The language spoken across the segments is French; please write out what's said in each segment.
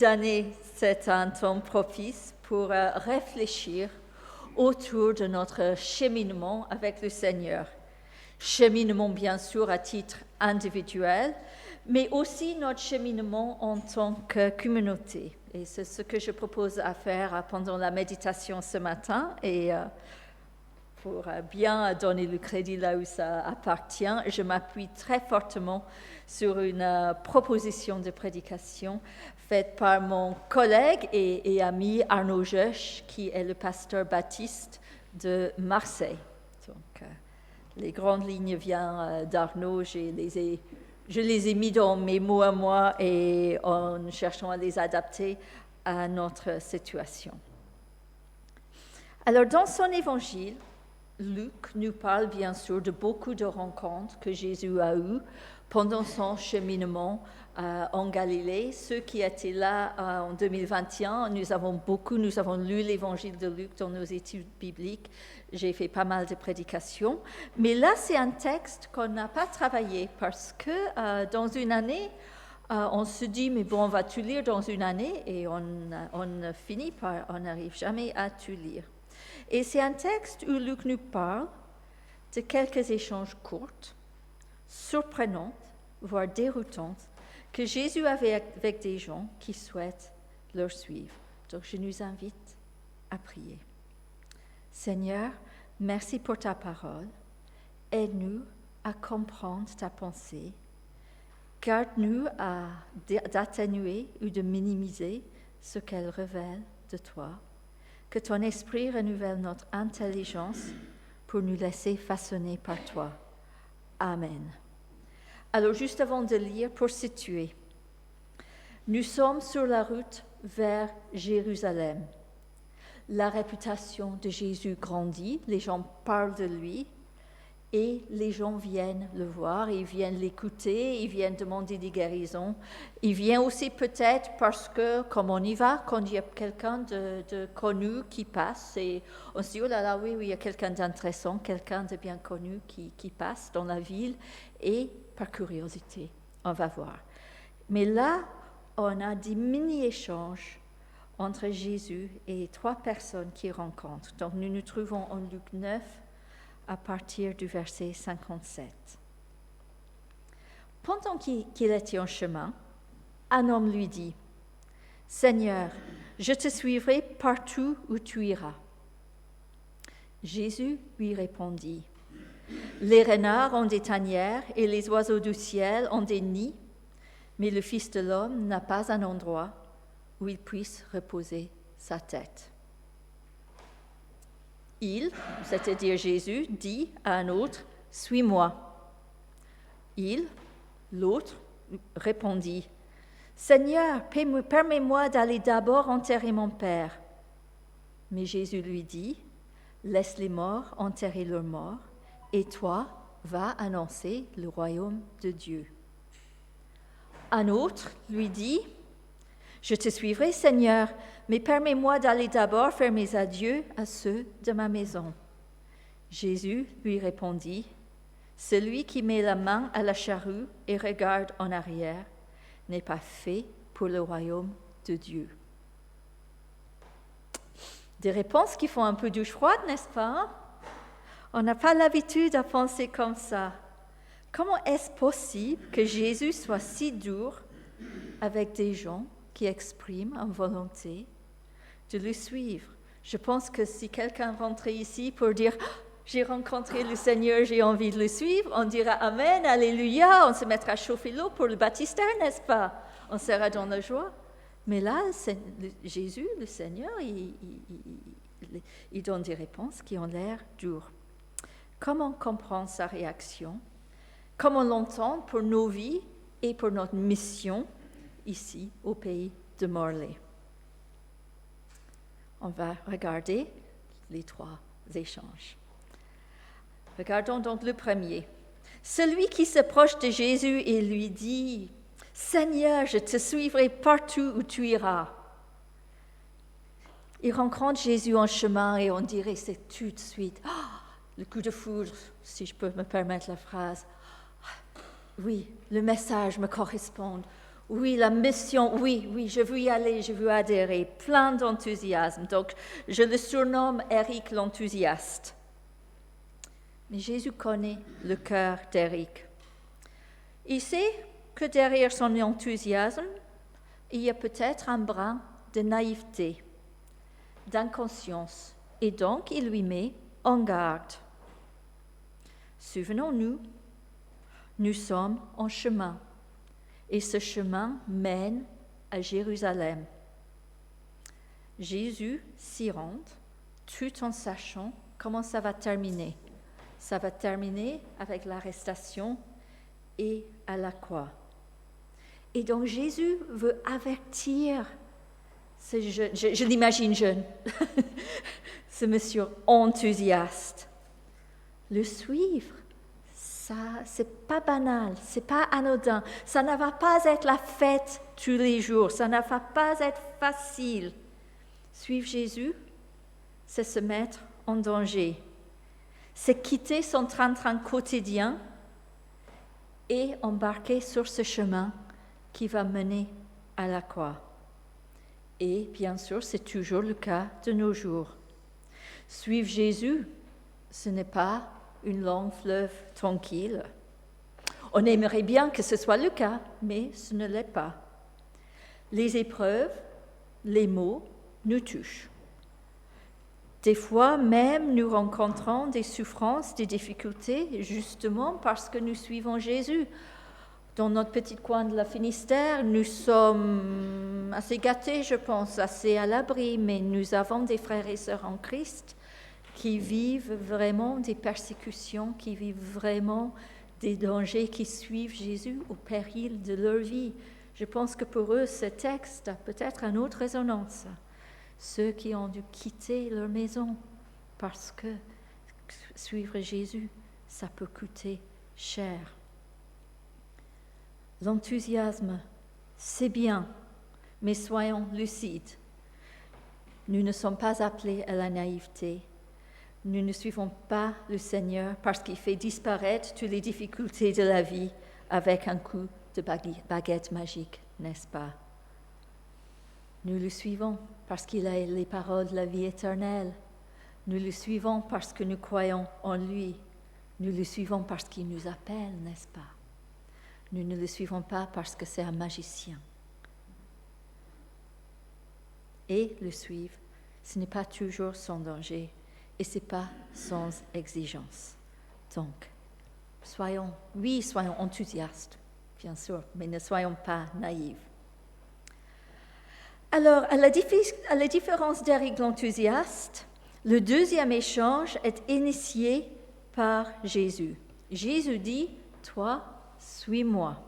L'année, c'est un temps propice pour réfléchir autour de notre cheminement avec le Seigneur. Cheminement, bien sûr, à titre individuel, mais aussi notre cheminement en tant que communauté. Et c'est ce que je propose à faire pendant la méditation ce matin. Et pour bien donner le crédit là où ça appartient, je m'appuie très fortement sur une proposition de prédication faite par mon collègue et ami Arnaud Joche, qui est le pasteur baptiste de Marseille. Donc, les grandes lignes viennent d'Arnaud, je les ai mis dans mes mots à moi et en cherchant à les adapter à notre situation. Alors, dans son évangile, Luc nous parle bien sûr de beaucoup de rencontres que Jésus a eues pendant son cheminement en Galilée. Ceux qui étaient là en 2021, nous avons lu l'évangile de Luc dans nos études bibliques. J'ai fait pas mal de prédications. Mais là, c'est un texte qu'on n'a pas travaillé parce que dans une année, on se dit, mais bon, on va tout lire dans une année et on n'arrive jamais à tout lire. Et c'est un texte où Luc nous parle de quelques échanges courts, surprenants, voire déroutants, que Jésus avait avec des gens qui souhaitent le suivre. Donc je nous invite à prier. Seigneur, merci pour ta parole. Aide-nous à comprendre ta pensée. Garde-nous d'atténuer ou de minimiser ce qu'elle révèle de toi. Que ton esprit renouvelle notre intelligence pour nous laisser façonner par toi. Amen. Alors, juste avant de lire, pour situer, nous sommes sur la route vers Jérusalem. La réputation de Jésus grandit, les gens parlent de lui et les gens viennent le voir, ils viennent l'écouter, ils viennent demander des guérisons. Ils viennent aussi peut-être parce que, comme on y va, quand il y a quelqu'un de connu qui passe, et on se dit, oh là là, oui, il y a quelqu'un d'intéressant, quelqu'un de bien connu qui passe dans la ville, et par curiosité, on va voir. Mais là, on a des mini-échanges entre Jésus et 3 personnes qu'il rencontre. Donc nous nous trouvons en Luc 9, à partir du verset 57. Pendant qu'il était en chemin, un homme lui dit, « Seigneur, je te suivrai partout où tu iras. » Jésus lui répondit, « Les renards ont des tanières et les oiseaux du ciel ont des nids, mais le Fils de l'homme n'a pas un endroit où il puisse reposer sa tête. » Il, c'est-à-dire Jésus, dit à un autre, « Suis-moi. » Il, l'autre, répondit, « Seigneur, permets-moi d'aller d'abord enterrer mon père. » Mais Jésus lui dit, « Laisse les morts enterrer leurs morts, et toi, va annoncer le royaume de Dieu. » Un autre lui dit, « Je te suivrai, Seigneur, mais permets-moi d'aller d'abord faire mes adieux à ceux de ma maison. » Jésus lui répondit, « Celui qui met la main à la charrue et regarde en arrière n'est pas fait pour le royaume de Dieu. » Des réponses qui font un peu douche froide, n'est-ce pas? On n'a pas l'habitude à penser comme ça. Comment est-ce possible que Jésus soit si dur avec des gens qui expriment en volonté de le suivre? Je pense que si quelqu'un rentrait ici pour dire « J'ai rencontré le Seigneur, j'ai envie de le suivre », on dira « Amen, Alléluia », on se mettra à chauffer l'eau pour le baptistère, n'est-ce pas? On sera dans la joie. Mais là, Jésus, le Seigneur, il donne des réponses qui ont l'air dures. Comment comprendre sa réaction? Comment l'entendre pour nos vies et pour notre mission ici au pays de Morlaix? On va regarder les 3 échanges. Regardons donc le premier. Celui qui s'approche de Jésus et lui dit « Seigneur, je te suivrai partout où tu iras. » Il rencontre Jésus en chemin et on dirait c'est tout de suite le coup de foudre, si je peux me permettre la phrase. Oui, le message me correspond. Oui, la mission, oui, je veux y aller, je veux adhérer, plein d'enthousiasme. Donc, je le surnomme Éric l'enthousiaste. Mais Jésus connaît le cœur d'Éric. Il sait que derrière son enthousiasme, il y a peut-être un brin de naïveté, d'inconscience, et donc il lui met en garde. Souvenons-nous, nous sommes en chemin, et ce chemin mène à Jérusalem. Jésus s'y rend, tout en sachant comment ça va terminer. Ça va terminer avec l'arrestation et à la croix. Et donc Jésus veut avertir ce jeune, je l'imagine jeune, ce monsieur enthousiaste. Le suivre, ça, c'est pas banal, c'est pas anodin. Ça ne va pas être la fête tous les jours, ça ne va pas être facile. Suivre Jésus, c'est se mettre en danger. C'est quitter son train-train quotidien et embarquer sur ce chemin qui va mener à la croix. Et bien sûr, c'est toujours le cas de nos jours. Suivre Jésus, ce n'est pas une longue fleuve tranquille. On aimerait bien que ce soit le cas, mais ce ne l'est pas. Les épreuves, les maux nous touchent. Des fois même, nous rencontrons des souffrances, des difficultés, justement parce que nous suivons Jésus. Dans notre petit coin de la Finistère, nous sommes assez gâtés, je pense, assez à l'abri, mais nous avons des frères et sœurs en Christ qui vivent vraiment des persécutions, qui vivent vraiment des dangers, qui suivent Jésus au péril de leur vie. Je pense que pour eux, ce texte a peut-être une autre résonance. Ceux qui ont dû quitter leur maison parce que suivre Jésus, ça peut coûter cher. L'enthousiasme, c'est bien, mais soyons lucides. Nous ne sommes pas appelés à la naïveté. Nous ne suivons pas le Seigneur parce qu'il fait disparaître toutes les difficultés de la vie avec un coup de baguette magique, n'est-ce pas? Nous le suivons parce qu'il a les paroles de la vie éternelle. Nous le suivons parce que nous croyons en lui. Nous le suivons parce qu'il nous appelle, n'est-ce pas? Nous ne le suivons pas parce que c'est un magicien. Et le suivre, ce n'est pas toujours sans danger et ce n'est pas sans exigence. Donc, soyons enthousiastes, bien sûr, mais ne soyons pas naïfs. Alors, à la différence d'Éric l'enthousiaste, le deuxième échange est initié par Jésus. Jésus dit, « Toi, suis-moi. »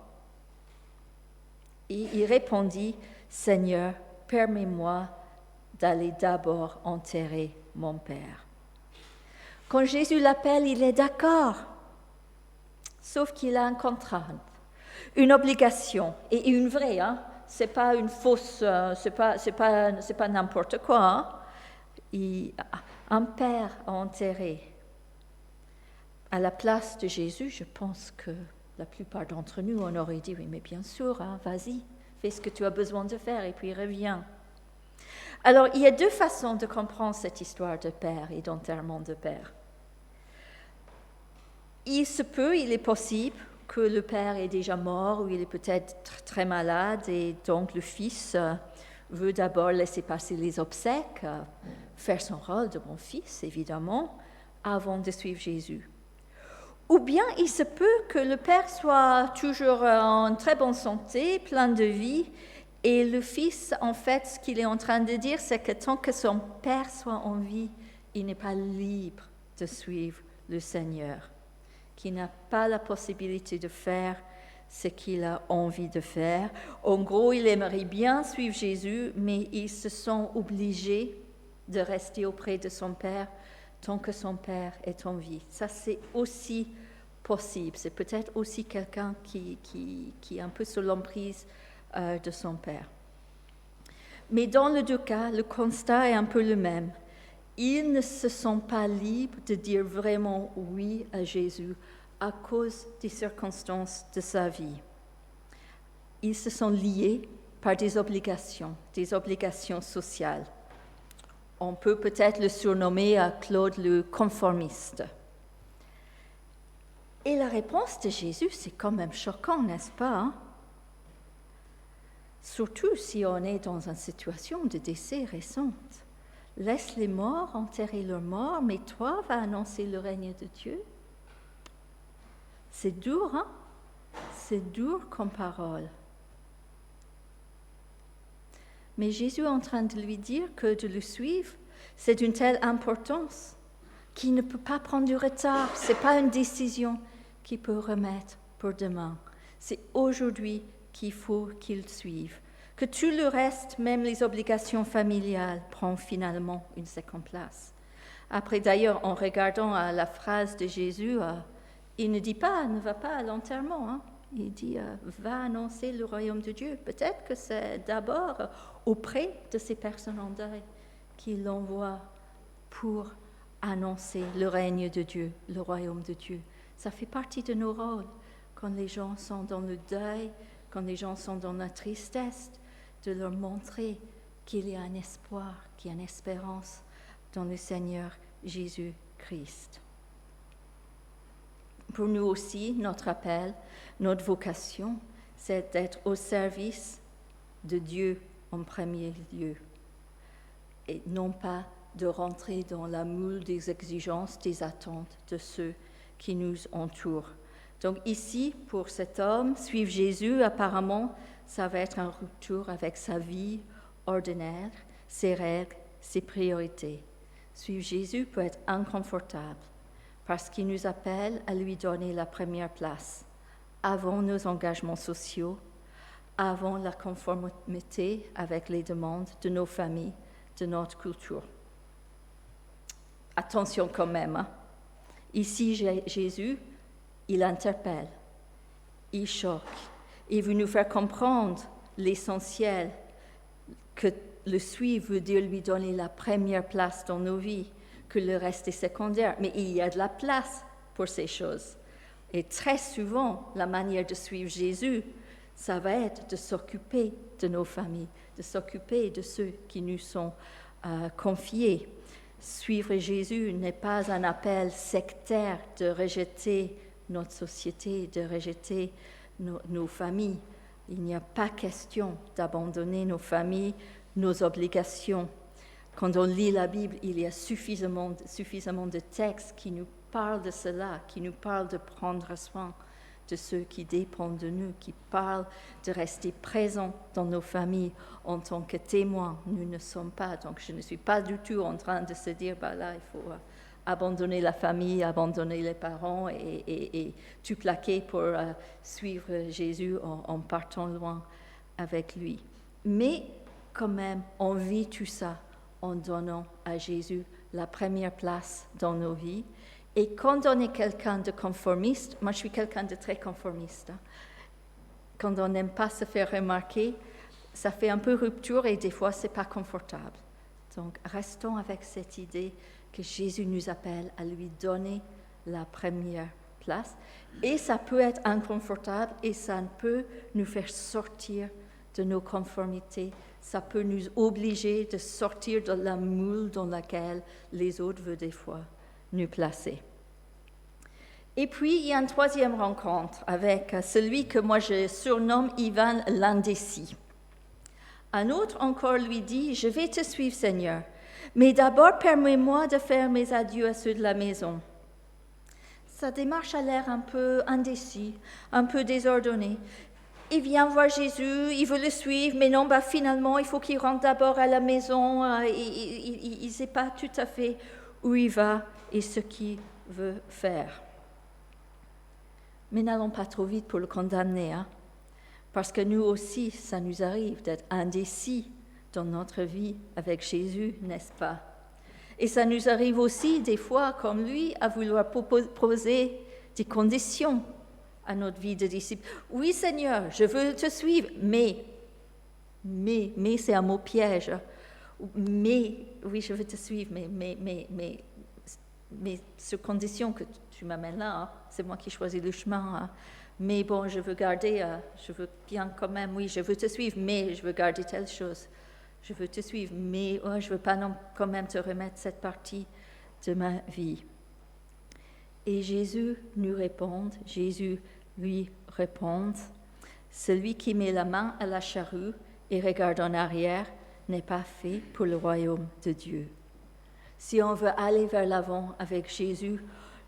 Et il répondit, « Seigneur, permets-moi d'aller d'abord enterrer mon Père. » Quand Jésus l'appelle, il est d'accord, sauf qu'il a un contrat, une obligation, et une vraie, c'est pas une fausse, c'est pas n'importe quoi. Un père à enterrer. À la place de Jésus, je pense que la plupart d'entre nous, on aurait dit, oui, mais bien sûr, vas-y, fais ce que tu as besoin de faire et puis reviens. Alors, il y a deux façons de comprendre cette histoire de père et d'enterrement de père. Il est possible que le père est déjà mort ou il est peut-être très malade et donc le fils veut d'abord laisser passer les obsèques, faire son rôle de bon fils, évidemment, avant de suivre Jésus. Ou bien il se peut que le père soit toujours en très bonne santé, plein de vie, et le fils, en fait, ce qu'il est en train de dire, c'est que tant que son père soit en vie, il n'est pas libre de suivre le Seigneur, qu'il n'a pas la possibilité de faire ce qu'il a envie de faire. En gros, il aimerait bien suivre Jésus, mais il se sent obligé de rester auprès de son père tant que son père est en vie. Ça, c'est aussi possible. C'est peut-être aussi quelqu'un qui est un peu sous l'emprise de son père. Mais dans les deux cas, le constat est un peu le même. Il ne se sent pas libre de dire vraiment oui à Jésus à cause des circonstances de sa vie. ils se sont liés par des obligations sociales. On peut peut-être le surnommer à Claude le conformiste. Et la réponse de Jésus, c'est quand même choquant, n'est-ce pas, hein? Surtout si on est dans une situation de décès récente. Laisse les morts enterrer leurs morts, mais toi vas annoncer le règne de Dieu. C'est dur, hein? C'est dur comme parole. Mais Jésus est en train de lui dire que de le suivre, c'est d'une telle importance qu'il ne peut pas prendre du retard. Ce n'est pas une décision qu'il peut remettre pour demain. C'est aujourd'hui qu'il faut qu'il suive. Que tout le reste, même les obligations familiales, prend finalement une seconde place. Après, d'ailleurs, en regardant la phrase de Jésus, il ne dit pas, ne va pas à l'enterrement, hein. Il dit, va annoncer le royaume de Dieu. Peut-être que c'est d'abord auprès de ces personnes en deuil qu'il l'envoie pour annoncer le règne de Dieu, le royaume de Dieu. Ça fait partie de nos rôles. Quand les gens sont dans le deuil, quand les gens sont dans la tristesse, de leur montrer qu'il y a un espoir, qu'il y a une espérance dans le Seigneur Jésus-Christ. Pour nous aussi, notre appel, notre vocation, c'est d'être au service de Dieu en premier lieu, et non pas de rentrer dans la moule des exigences, des attentes de ceux qui nous entourent. Donc ici, pour cet homme, suivre Jésus, apparemment, ça va être un rupture avec sa vie ordinaire, ses règles, ses priorités. Suivre Jésus peut être inconfortable parce qu'il nous appelle à lui donner la première place avant nos engagements sociaux, avant la conformité avec les demandes de nos familles, de notre culture. Attention quand même, hein? Ici, Jésus, il interpelle, il choque, il veut nous faire comprendre l'essentiel, que le suivre veut dire lui donner la première place dans nos vies, que le reste est secondaire. Mais il y a de la place pour ces choses. Et très souvent, la manière de suivre Jésus, ça va être de s'occuper de nos familles, de s'occuper de ceux qui nous sont confiés. Suivre Jésus n'est pas un appel sectaire de rejeter notre société, de rejeter nos familles. Il n'y a pas question d'abandonner nos familles, nos obligations. Quand on lit la Bible, il y a suffisamment de textes qui nous parlent de cela, qui nous parlent de prendre soin de ceux qui dépendent de nous, qui parlent de rester présents dans nos familles en tant que témoins. Nous ne sommes pas, donc je ne suis pas du tout en train de se dire, là, il faut abandonner la famille, abandonner les parents et tout plaquer pour suivre Jésus en partant loin avec lui. Mais quand même, on vit tout ça en donnant à Jésus la première place dans nos vies. Et quand on est quelqu'un de conformiste, moi je suis quelqu'un de très conformiste, hein. Quand on n'aime pas se faire remarquer, ça fait un peu rupture et des fois c'est pas confortable. Donc restons avec cette idée que Jésus nous appelle à lui donner la première place. Et ça peut être inconfortable et ça peut nous faire sortir de nos conformités. Ça peut nous obliger de sortir de la moule dans laquelle les autres veulent des fois nous placer. Et puis, il y a une troisième rencontre avec celui que moi je surnomme Ivan l'indécis. Un autre encore lui dit, « Je vais te suivre, Seigneur, mais d'abord permets-moi de faire mes adieux à ceux de la maison. » Sa démarche a l'air un peu indécis, un peu désordonnée. Il vient voir Jésus, il veut le suivre, mais non, finalement, il faut qu'il rentre d'abord à la maison. Il ne sait pas tout à fait où il va et ce qu'il veut faire. Mais n'allons pas trop vite pour le condamner, hein? Parce que nous aussi, ça nous arrive d'être indécis dans notre vie avec Jésus, n'est-ce pas? Et ça nous arrive aussi, des fois, comme lui, à vouloir poser des conditions à notre vie de disciple. Oui, Seigneur, je veux te suivre, mais c'est un mot piège. Mais, oui, je veux te suivre, mais sur condition que tu m'amènes là, hein, c'est moi qui choisis le chemin, hein, Mais bon, je veux bien quand même, oui, je veux te suivre, mais je veux garder telle chose. Je veux te suivre, mais je ne veux pas quand même te remettre cette partie de ma vie. Et Jésus lui répond, celui qui met la main à la charrue et regarde en arrière n'est pas fait pour le royaume de Dieu. Si on veut aller vers l'avant avec Jésus,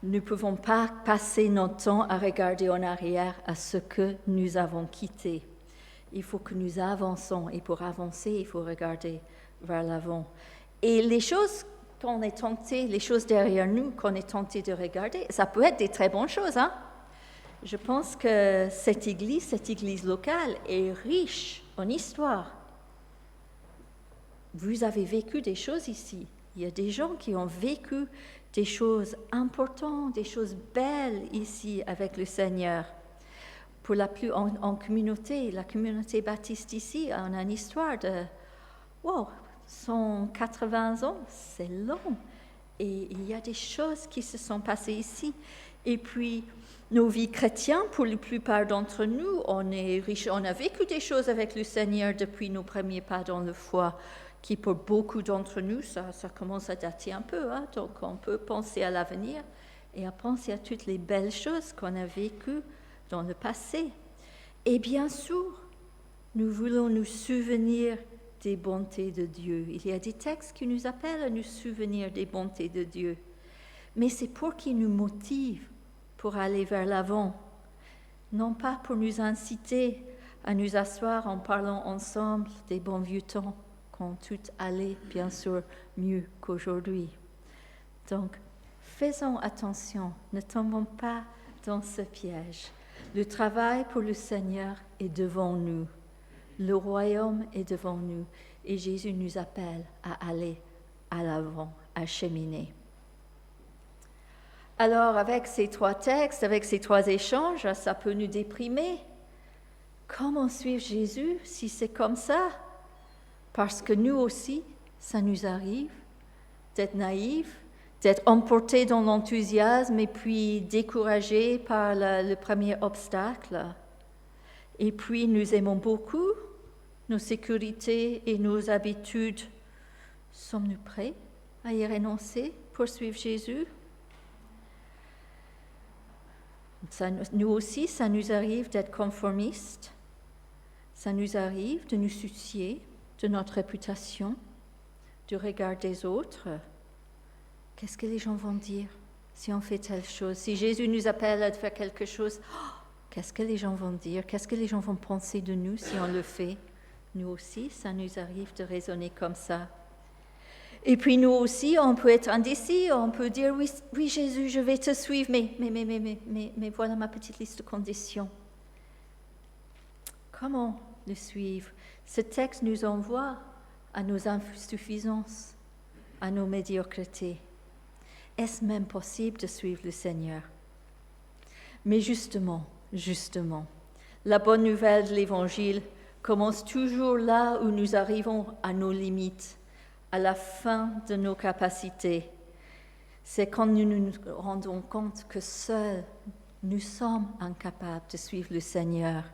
nous ne pouvons pas passer notre temps à regarder en arrière à ce que nous avons quitté. Il faut que nous avançons et pour avancer, il faut regarder vers l'avant. Et les choses qu'on est tenté, les choses derrière nous qu'on est tenté de regarder, ça peut être des très bonnes choses. Hein? Je pense que cette église locale est riche en histoire. Vous avez vécu des choses ici. Il y a des gens qui ont vécu des choses importantes, des choses belles ici avec le Seigneur. Pour en communauté, la communauté baptiste ici, on a une histoire de 180 ans, c'est long. Et il y a des choses qui se sont passées ici. Et puis, nos vies chrétiennes, pour la plupart d'entre nous, on est riche, on a vécu des choses avec le Seigneur depuis nos premiers pas dans la foi, qui pour beaucoup d'entre nous, ça commence à dater un peu. Hein? Donc, on peut penser à l'avenir et à penser à toutes les belles choses qu'on a vécues dans le passé. Et bien sûr, nous voulons nous souvenir des bontés de Dieu. Il y a des textes qui nous appellent à nous souvenir des bontés de Dieu. Mais c'est pour qu'ils nous motivent pour aller vers l'avant, non pas pour nous inciter à nous asseoir en parlant ensemble des bons vieux temps, quand tout allait bien sûr mieux qu'aujourd'hui. Donc, faisons attention, ne tombons pas dans ce piège. Le travail pour le Seigneur est devant nous. Le royaume est devant nous. Et Jésus nous appelle à aller à l'avant, à cheminer. Alors, avec ces 3 textes, avec ces 3 échanges, ça peut nous déprimer. Comment suivre Jésus si c'est comme ça? Parce que nous aussi, ça nous arrive d'être naïfs, d'être emportés dans l'enthousiasme et puis découragés par le premier obstacle. Et puis, nous aimons beaucoup nos sécurités et nos habitudes. Sommes-nous prêts à y renoncer pour suivre Jésus? Nous aussi, ça nous arrive d'être conformistes. Ça nous arrive de nous soucier de notre réputation, du regard des autres. Qu'est-ce que les gens vont dire si on fait telle chose? Si Jésus nous appelle à faire quelque chose, qu'est-ce que les gens vont dire? Qu'est-ce que les gens vont penser de nous si on le fait? Nous aussi, ça nous arrive de raisonner comme ça. Et puis nous aussi, on peut être indécis, on peut dire oui Jésus, je vais te suivre, mais voilà ma petite liste de conditions. Comment le suivre? Ce texte nous envoie à nos insuffisances, à nos médiocrités. Est-ce même possible de suivre le Seigneur? Mais justement, la bonne nouvelle de l'Évangile commence toujours là où nous arrivons à nos limites, à la fin de nos capacités. C'est quand nous nous rendons compte que seuls nous sommes incapables de suivre le Seigneur,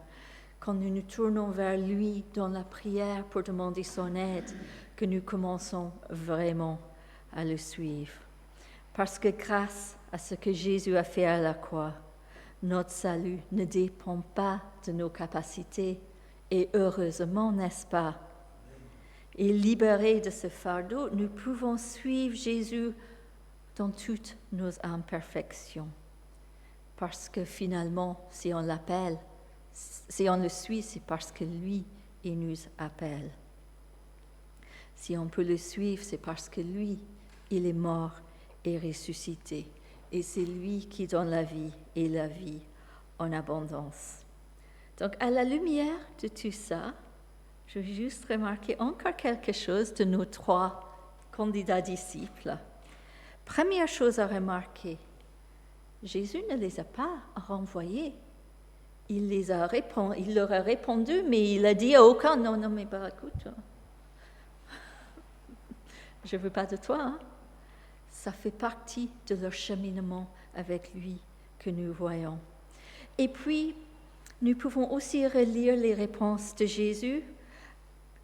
quand nous nous tournons vers lui dans la prière pour demander son aide, que nous commençons vraiment à le suivre. Parce que grâce à ce que Jésus a fait à la croix, notre salut ne dépend pas de nos capacités, et heureusement, n'est-ce pas? Et libérés de ce fardeau, nous pouvons suivre Jésus dans toutes nos imperfections. Parce que finalement, si on l'appelle, si on le suit, c'est parce que lui, il nous appelle. Si on peut le suivre, c'est parce que lui, il est mort et ressuscité. Et c'est lui qui donne la vie et la vie en abondance. Donc, à la lumière de tout ça, je veux juste remarquer encore quelque chose de nos 3 candidats disciples. Première chose à remarquer, Jésus ne les a pas renvoyés. Il leur a répondu, mais il a dit à aucun, non, mais écoute, je ne veux pas de toi. Hein? Ça fait partie de leur cheminement avec lui que nous voyons. Et puis, nous pouvons aussi relire les réponses de Jésus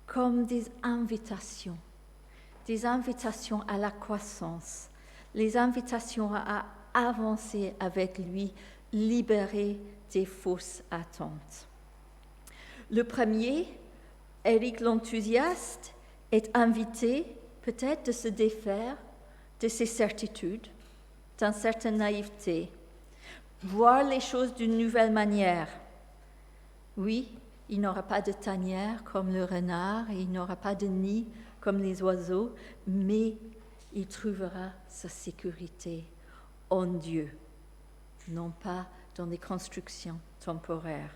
comme des invitations à la croissance, les invitations à avancer avec lui, libérés des fausses attentes. Le premier, Éric l'enthousiaste, est invité peut-être de se défaire de ses certitudes, d'une certaine naïveté, voir les choses d'une nouvelle manière. Oui, il n'aura pas de tanière comme le renard, et il n'aura pas de nid comme les oiseaux, mais il trouvera sa sécurité en Dieu, non pas dans des constructions temporaires.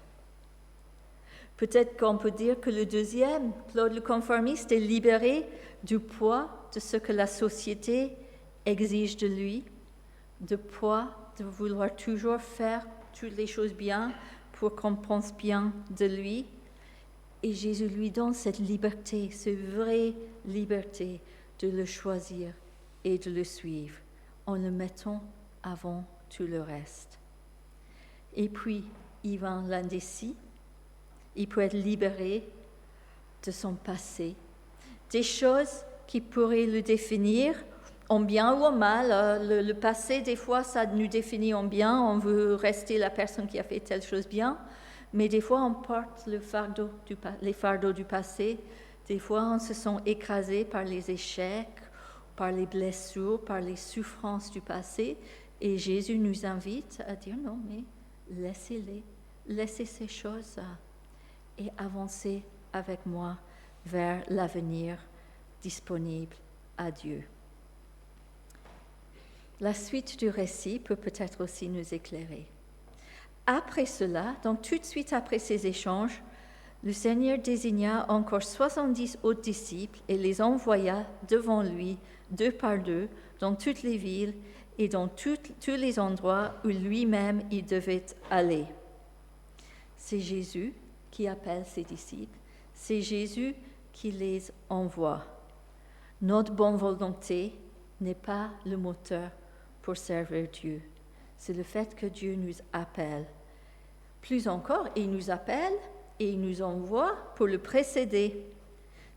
Peut-être qu'on peut dire que le deuxième, Claude le conformiste, est libéré du poids de ce que la société exige de lui, du poids de vouloir toujours faire toutes les choses bien pour qu'on pense bien de lui. Et Jésus lui donne cette liberté, cette vraie liberté de le choisir et de le suivre en le mettant avant tout le reste. Et puis, Ivan l'indécis, il peut être libéré de son passé, des choses qui pourraient le définir en bien ou en mal. Le passé, des fois, ça nous définit en bien, on veut rester la personne qui a fait telle chose bien, mais des fois, on porte les fardeaux du passé, des fois, on se sent écrasé par les échecs, par les blessures, par les souffrances du passé, et Jésus nous invite à dire non, mais laissez-les, laissez ces choses et avancez avec moi vers l'avenir disponible à Dieu. La suite du récit peut peut-être aussi nous éclairer. Après cela, donc tout de suite après ces échanges, le Seigneur désigna encore 70 autres disciples et les envoya devant lui, deux par deux, dans toutes les villes et dans tous les endroits où lui-même il devait aller. C'est Jésus qui appelle ses disciples, c'est Jésus qui les envoie. Notre bonne volonté n'est pas le moteur pour servir Dieu. C'est le fait que Dieu nous appelle. Plus encore, il nous appelle et il nous envoie pour le précéder.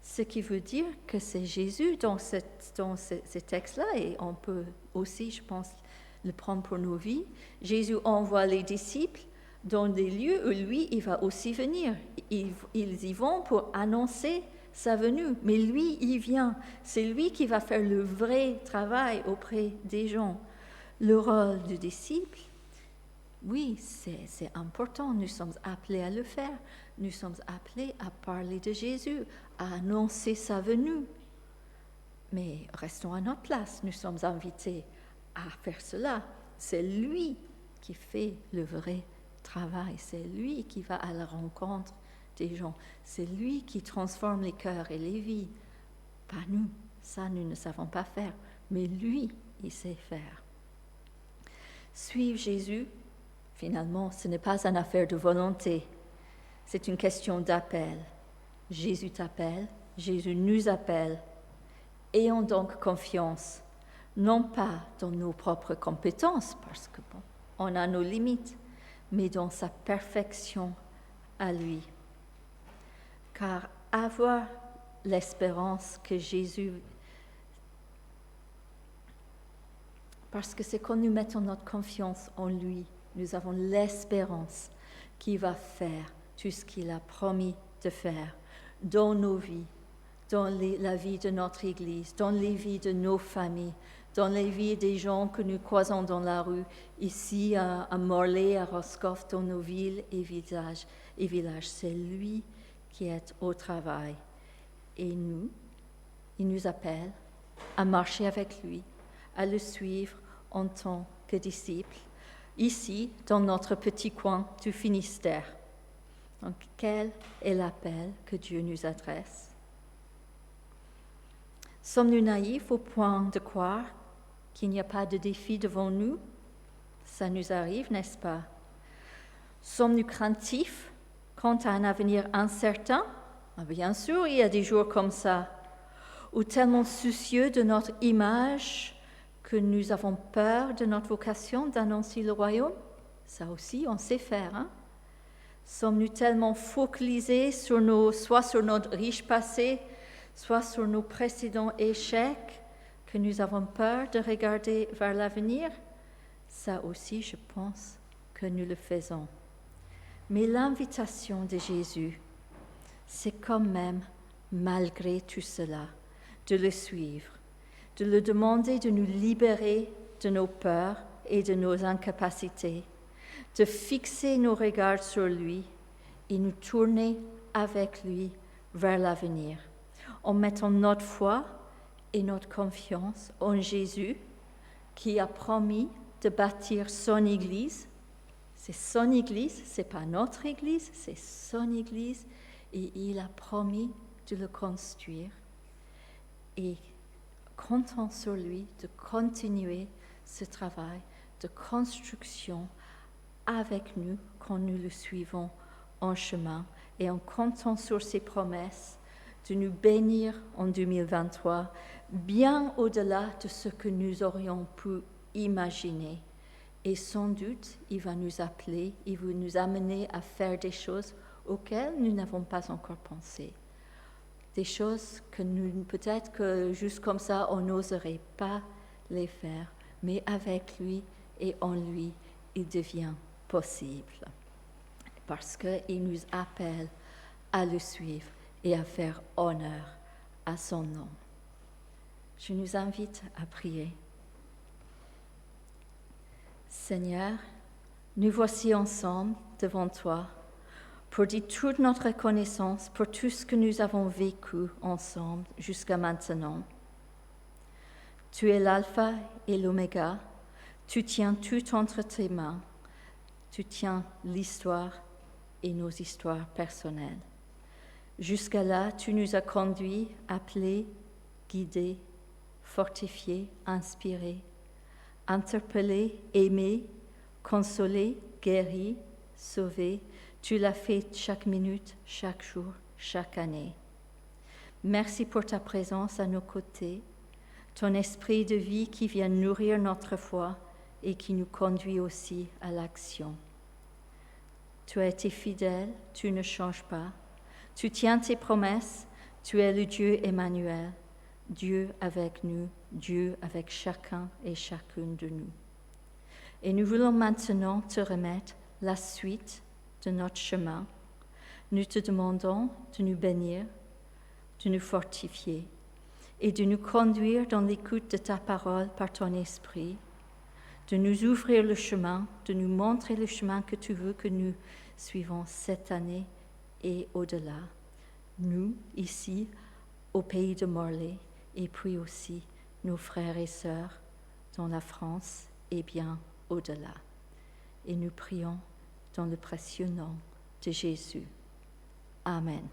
Ce qui veut dire que c'est Jésus dans ce texte-là, et on peut aussi, je pense, le prendre pour nos vies. Jésus envoie les disciples dans des lieux où lui, il va aussi venir. Ils y vont pour annoncer sa venue, mais lui, il vient. C'est lui qui va faire le vrai travail auprès des gens. Le rôle du disciple, oui, c'est important. Nous sommes appelés à le faire. Nous sommes appelés à parler de Jésus, à annoncer sa venue. Mais restons à notre place. Nous sommes invités à faire cela. C'est lui qui fait le vrai travail. C'est lui qui va à la rencontre des gens. C'est lui qui transforme les cœurs et les vies. Pas nous. Ça, nous ne savons pas faire. Mais lui, il sait faire. Suivre Jésus, finalement, ce n'est pas une affaire de volonté. C'est une question d'appel. Jésus t'appelle, Jésus nous appelle. Ayons donc confiance, non pas dans nos propres compétences, parce que on a nos limites, mais dans sa perfection à lui. Car avoir l'espérance que Jésus... Parce que c'est quand nous mettons notre confiance en lui, nous avons l'espérance qu'il va faire tout ce qu'il a promis de faire dans nos vies, dans la vie de notre Église, dans les vies de nos familles, dans les vies des gens que nous croisons dans la rue, ici à Morlaix, à Roscoff, dans nos villes et villages. C'est lui qui est au travail. Et nous, il nous appelle à marcher avec lui, à le suivre en tant que disciples, ici, dans notre petit coin du Finistère. Donc, quel est l'appel que Dieu nous adresse? Sommes-nous naïfs au point de croire qu'il n'y a pas de défi devant nous? Ça nous arrive, n'est-ce pas? Sommes-nous craintifs quant à un avenir incertain? Bien sûr, il y a des jours comme ça. Ou tellement soucieux de notre image que nous avons peur de notre vocation d'annoncer le royaume? Ça aussi, on sait faire. Hein? Sommes-nous tellement focalisés soit sur notre riche passé, soit sur nos précédents échecs, que nous avons peur de regarder vers l'avenir? Ça aussi, je pense que nous le faisons. Mais l'invitation de Jésus, c'est quand même, malgré tout cela, de le suivre, de le demander de nous libérer de nos peurs et de nos incapacités, de fixer nos regards sur lui et nous tourner avec lui vers l'avenir, en mettant notre foi et notre confiance en Jésus, qui a promis de bâtir son Église. C'est son Église, ce n'est pas notre Église, c'est son Église, et il a promis de le construire. Et comptons sur lui de continuer ce travail de construction avec nous quand nous le suivons en chemin, et en comptant sur ses promesses de nous bénir en 2023, bien au-delà de ce que nous aurions pu imaginer. Et sans doute, il va nous appeler, il va nous amener à faire des choses auxquelles nous n'avons pas encore pensé. Des choses que nous, peut-être que juste comme ça, on n'oserait pas les faire, mais avec lui et en lui, il devient possible. Parce qu'il nous appelle à le suivre et à faire honneur à son nom. Je nous invite à prier. Seigneur, nous voici ensemble devant toi pour dire toute notre reconnaissance pour tout ce que nous avons vécu ensemble jusqu'à maintenant. Tu es l'alpha et l'oméga, tu tiens tout entre tes mains, tu tiens l'histoire et nos histoires personnelles. Jusqu'à là, tu nous as conduits, appelés, guidés, fortifiés, inspirés, interpellés, aimés, consolés, guéris, sauvés. Tu l'as fait chaque minute, chaque jour, chaque année. Merci pour ta présence à nos côtés, ton esprit de vie qui vient nourrir notre foi et qui nous conduit aussi à l'action. Tu as été fidèle, tu ne changes pas. Tu tiens tes promesses, tu es le Dieu Emmanuel, Dieu avec nous, Dieu avec chacun et chacune de nous. Et nous voulons maintenant te remettre la suite de notre chemin. Nous te demandons de nous bénir, de nous fortifier et de nous conduire dans l'écoute de ta parole par ton esprit, de nous ouvrir le chemin, de nous montrer le chemin que tu veux que nous suivons cette année et au-delà. Nous, ici, au pays de Morlaix, et puis aussi nos frères et sœurs dans la France et bien au-delà. Et nous prions dans le précieux nom de Jésus. Amen.